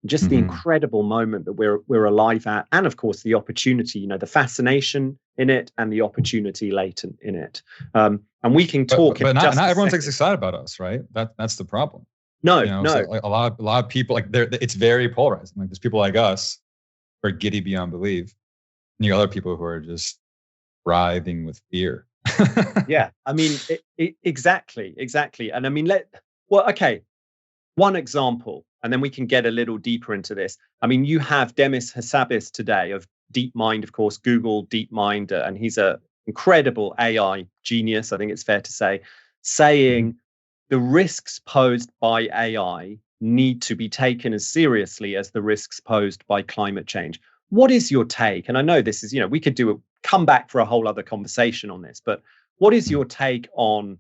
Just the incredible moment that we're alive at, and of course the opportunity, the fascination in it and the opportunity latent in it. And we can talk. But not everyone's excited about us, right? That's the problem. No. So like a lot of people, like, it's very polarizing. Like, there's people like us who are giddy beyond belief, and you got other people who are just writhing with fear. Yeah, I mean, exactly. And I mean, okay, one example, and then we can get a little deeper into this. I mean, you have Demis Hassabis today of DeepMind, of course, Google DeepMind, and he's an incredible AI genius, I think it's fair to say, saying the risks posed by AI need to be taken as seriously as the risks posed by climate change. What is your take? And I know this is, we could come back for a whole other conversation on this, but what is your take on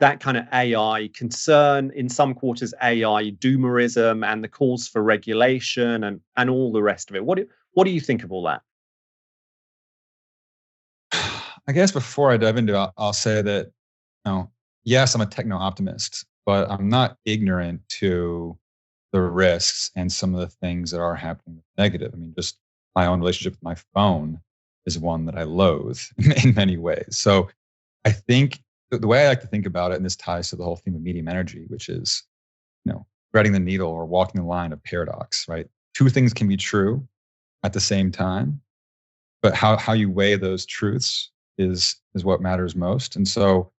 that kind of AI concern, in some quarters AI doomerism and the calls for regulation and all the rest of it. What do you think of all that? I guess before I dive into it, I'll say that, yes, I'm a techno optimist, but I'm not ignorant to the risks and some of the things that are happening negative. I mean, just my own relationship with my phone is one that I loathe in many ways. So I think the way I like to think about it, and this ties to the whole theme of medium energy, which is, threading the needle or walking the line of paradox, right? Two things can be true at the same time, but how you weigh those truths is what matters most. And so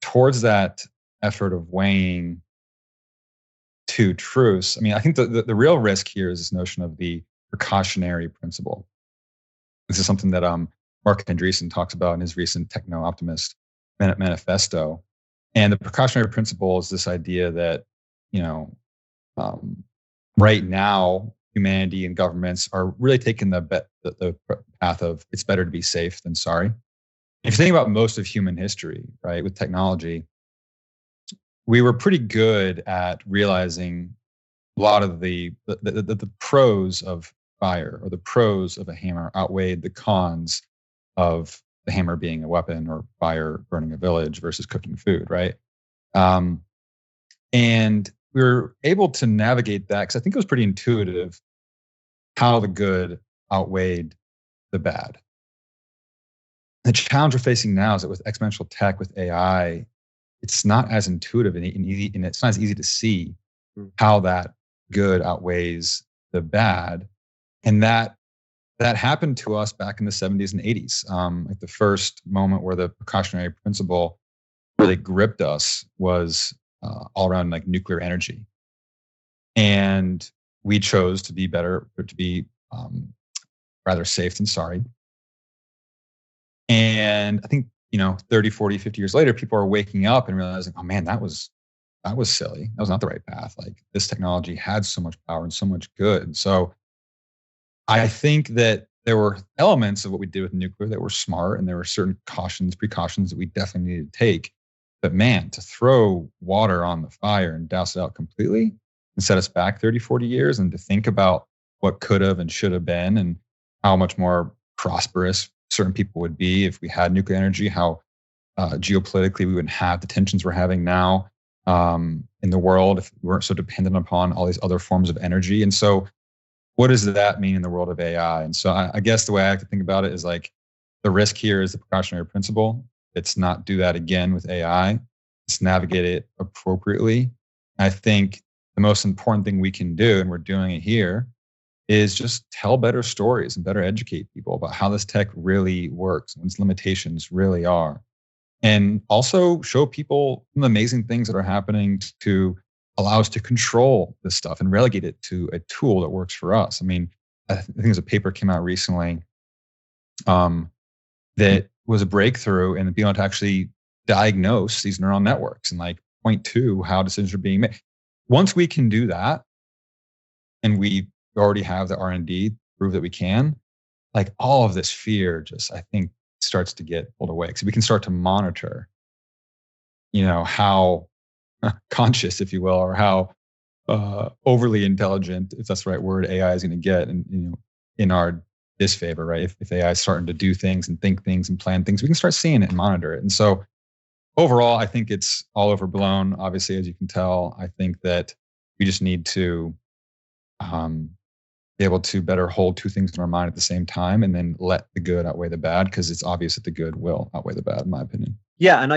towards that effort of weighing two truths, I mean, I think the real risk here is this notion of the precautionary principle. This is something that Mark Andreessen talks about in his recent Techno Optimist manifesto. And the precautionary principle is this idea that, right now, humanity and governments are really taking the path of it's better to be safe than sorry. If you think about most of human history, right, with technology, we were pretty good at realizing a lot of the pros of fire or the pros of a hammer outweighed the cons of the hammer being a weapon or fire burning a village versus cooking food, right? And we were able to navigate that because I think it was pretty intuitive how the good outweighed the bad. The challenge we're facing now is that with exponential tech, with AI, it's not as intuitive and easy, and it's not as easy to see how that good outweighs the bad. And that happened to us back in the 70s and 80s. Like the first moment where the precautionary principle really gripped us was all around like nuclear energy. And we chose to be better, or to be rather safe than sorry. And I think, 30, 40, 50 years later, people are waking up and realizing, oh man, that was silly. That was not the right path. Like this technology had so much power and so much good. And so I think that there were elements of what we did with nuclear that were smart, and there were certain precautions that we definitely needed to take. But man, to throw water on the fire and douse it out completely and set us back 30, 40 years, and to think about what could have and should have been and how much more prosperous certain people would be if we had nuclear energy, how geopolitically we wouldn't have the tensions we're having now in the world if we weren't so dependent upon all these other forms of energy. And so what does that mean in the world of AI? And so I guess the way I like to think about it is like the risk here is the precautionary principle. It's not do that again with AI. It's navigate it appropriately. I think the most important thing we can do, and we're doing it here, is just tell better stories and better educate people about how this tech really works and its limitations really are. And also show people the amazing things that are happening to allow us to control this stuff and relegate it to a tool that works for us. I mean, I think there's a paper came out recently that was a breakthrough in being able to actually diagnose these neural networks and like point to how decisions are being made. Once we can do that, and we already have the R&D prove that we can, like all of this fear just, I think, starts to get pulled away. So we can start to monitor, how conscious, if you will, or how overly intelligent, if that's the right word, AI is going to get, and in our disfavor, right? If AI is starting to do things and think things and plan things, we can start seeing it and monitor it. And so overall, I think it's all overblown. Obviously, as you can tell, I think that we just need to be able to better hold two things in our mind at the same time, and then let the good outweigh the bad, because it's obvious that the good will outweigh the bad, in my opinion. Yeah, and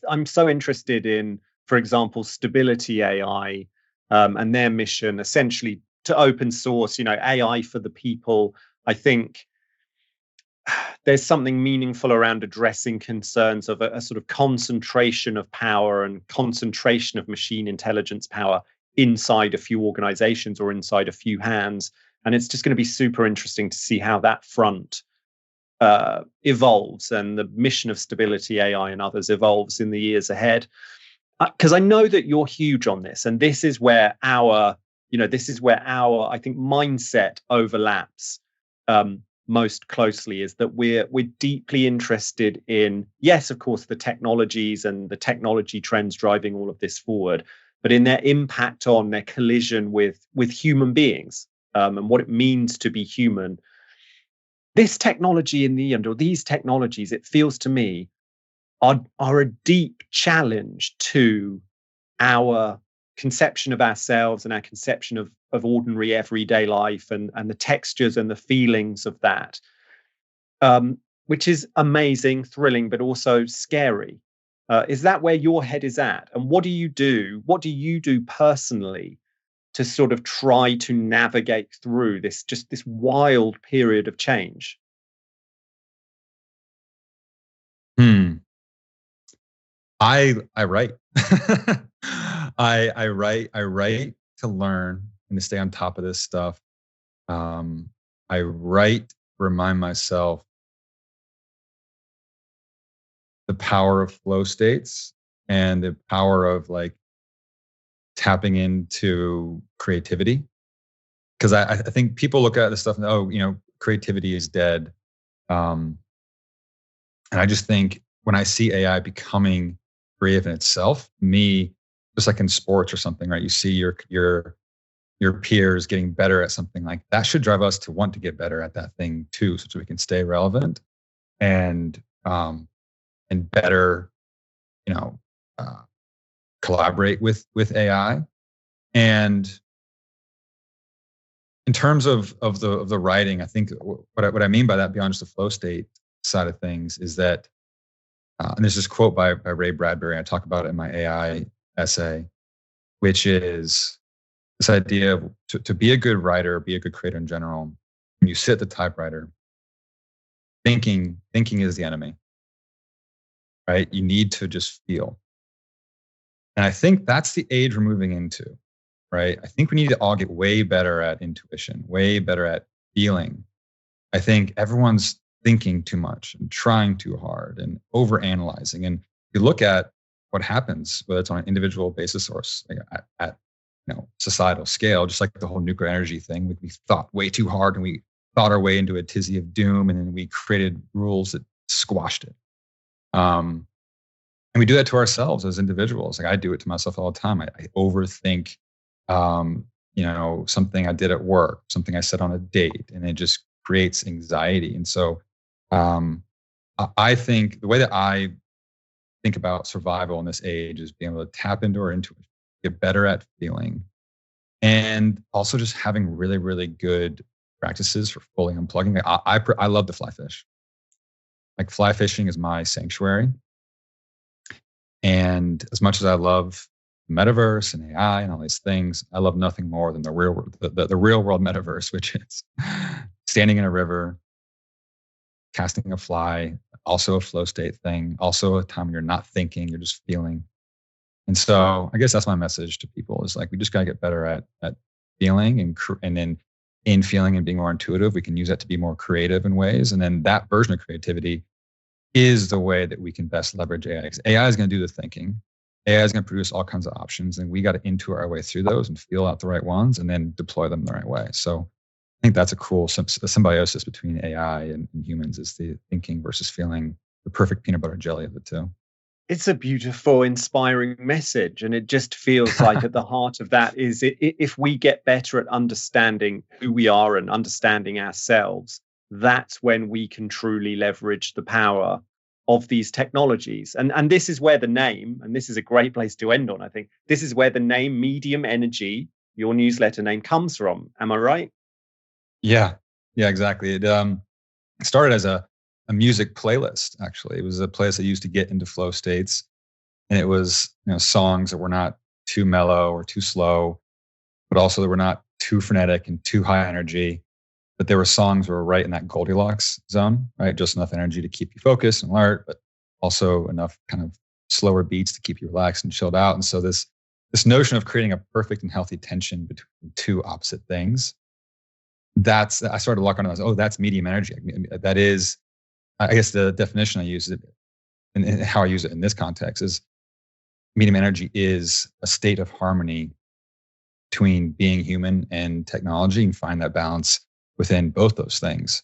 I'm so interested in, for example, Stability AI and their mission essentially to open source, AI for the people. I think there's something meaningful around addressing concerns of a sort of concentration of power and concentration of machine intelligence power inside a few organizations or inside a few hands. And it's just going to be super interesting to see how that front evolves, and the mission of Stability AI and others evolves in the years ahead. Because I know that you're huge on this, and this is where our I think mindset overlaps. most closely is that we're deeply interested in, yes, of course, the technologies and the technology trends driving all of this forward, but in their impact on their collision with human beings, and what it means to be human. This technology in the end, or these technologies, it feels to me, are a deep challenge to our conception of ourselves and our conception of ordinary everyday life, and the textures and the feelings of that, which is amazing, thrilling, but also scary. Is that where your head is at? And what do you do? What do you do personally to sort of try to navigate through this wild period of change? I write. I write to learn and to stay on top of this stuff. I write to remind myself the power of flow states and the power of like tapping into creativity. Because I think people look at this stuff and, oh, creativity is dead. And I just think when I see AI becoming creative in itself, just like in sports or something, right? You see your peers getting better at something, like that should drive us to want to get better at that thing too, so that we can stay relevant and better, collaborate with AI. And in terms of the writing, I think what I mean by that, beyond just the flow state side of things, is that, and there's this quote by Ray Bradbury, I talk about it in my AI essay, which is this idea of to be a good writer, be a good creator in general, when you sit at the typewriter, thinking is the enemy, right? You need to just feel. And I think that's the age we're moving into, right? I think we need to all get way better at intuition, way better at feeling. I think everyone's thinking too much and trying too hard and overanalyzing. And you look at what happens, whether it's on an individual basis or like at societal scale, just like the whole nuclear energy thing. We thought way too hard and we thought our way into a tizzy of doom, and then we created rules that squashed it. And we do that to ourselves as individuals. Like I do it to myself all the time. I overthink, something I did at work, something I said on a date, and it just creates anxiety. And so I think the way that I think about survival in this age is being able to tap into our intuition, get better at feeling, and also just having really, really good practices for fully unplugging. I love to fly fish. Like fly fishing is my sanctuary. And as much as I love metaverse and AI and all these things, I love nothing more than the real world metaverse, which is standing in a river, casting a fly, also a flow state thing, also a time you're not thinking, you're just feeling. And so I guess that's my message to people, is like, we just got to get better at feeling, and then in feeling and being more intuitive, we can use that to be more creative in ways. And then that version of creativity is the way that we can best leverage AI. Because AI is going to do the thinking. AI is going to produce all kinds of options, and we got to intuit our way through those and feel out the right ones and then deploy them the right way. So I think that's a cool symbiosis between AI and humans, is the thinking versus feeling, the perfect peanut butter jelly of the two. It's a beautiful, inspiring message. And it just feels like at the heart of that is if we get better at understanding who we are and understanding ourselves, that's when we can truly leverage the power of these technologies. And this is where the name, and this is a great place to end on, I think, this is where the name Medium Energy, your newsletter name, comes from. Am I right? Yeah, exactly. It started as a music playlist, actually. It was a place I used to get into flow states. And it was, songs that were not too mellow or too slow, but also that were not too frenetic and too high energy. But there were songs that were right in that Goldilocks zone, right? Just enough energy to keep you focused and alert, but also enough kind of slower beats to keep you relaxed and chilled out. And so this notion of creating a perfect and healthy tension between two opposite things, I started locking on. Oh, that's medium energy. That is, I guess the definition I use it and how I use it in this context is, medium energy is a state of harmony between being human and technology, and find that balance within both those things.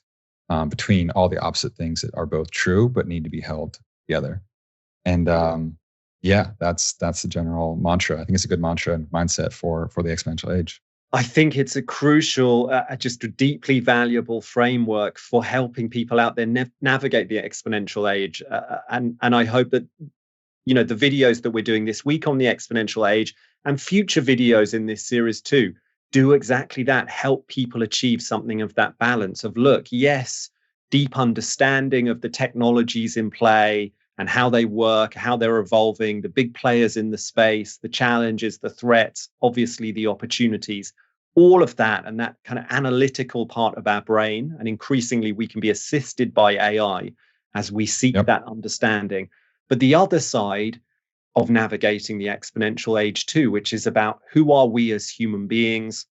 between all the opposite things that are both true but need to be held together. And that's the general mantra. I think it's a good mantra and mindset for the exponential age. I think it's a crucial, just a deeply valuable framework for helping people out there navigate the exponential age. And I hope that, the videos that we're doing this week on the exponential age and future videos in this series too, do exactly that, help people achieve something of that balance of, look, yes, deep understanding of the technologies in play and how they work, how they're evolving, the big players in the space, the challenges, the threats, obviously the opportunities, all of that, and that kind of analytical part of our brain. And increasingly, we can be assisted by AI as we seek that understanding. But the other side of navigating the exponential age too, which is about who are we as human beings?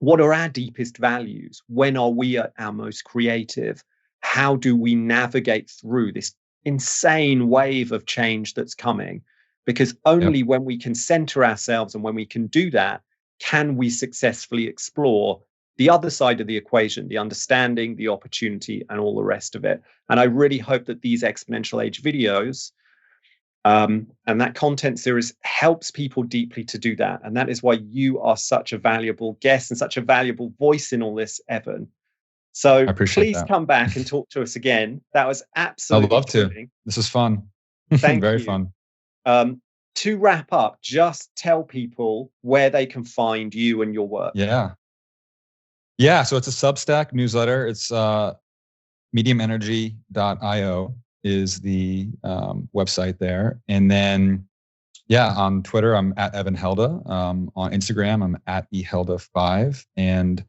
What are our deepest values? When are we at our most creative? How do we navigate through this insane wave of change that's coming? Because only when we can center ourselves and when we can do that, can we successfully explore the other side of the equation, the understanding, the opportunity, and all the rest of it. And I really hope that these exponential age videos and that content series helps people deeply to do that. And that is why you are such a valuable guest and such a valuable voice in all this, Evan. So please come back and talk to us again. That was absolutely I'd love thrilling. to. This was fun. Thank Very you. fun. To wrap up, just tell people where they can find you and your work. Yeah. So it's a Substack newsletter. It's mediumenergy.io is the website there. And then, on Twitter, I'm at Evan Helda. On Instagram, I'm at ehelda5. And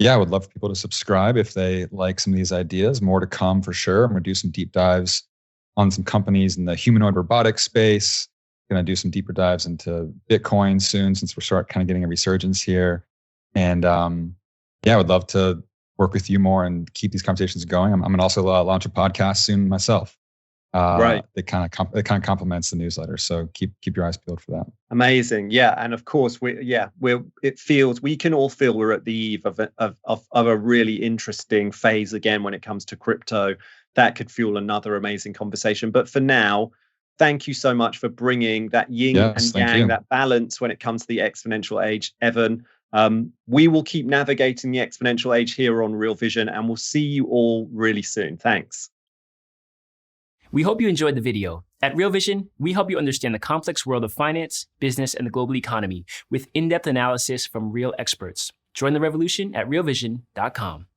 I would love for people to subscribe if they like some of these ideas. More to come for sure. I'm going to do some deep dives on some companies in the humanoid robotics space. Going to do some deeper dives into Bitcoin soon, since we're kind of getting a resurgence here. And I would love to work with you more and keep these conversations going. I'm going to also launch a podcast soon myself. Right. It kind of complements the newsletter. So keep your eyes peeled for that. Amazing. Yeah. And of course, we can all feel we're at the eve of a really interesting phase again when it comes to crypto. That could fuel another amazing conversation. But for now, thank you so much for bringing that yin and yang, that balance when it comes to the exponential age, Evan. We will keep navigating the exponential age here on Real Vision, and we'll see you all really soon. Thanks. We hope you enjoyed the video. At Real Vision, we help you understand the complex world of finance, business, and the global economy with in-depth analysis from real experts. Join the revolution at realvision.com.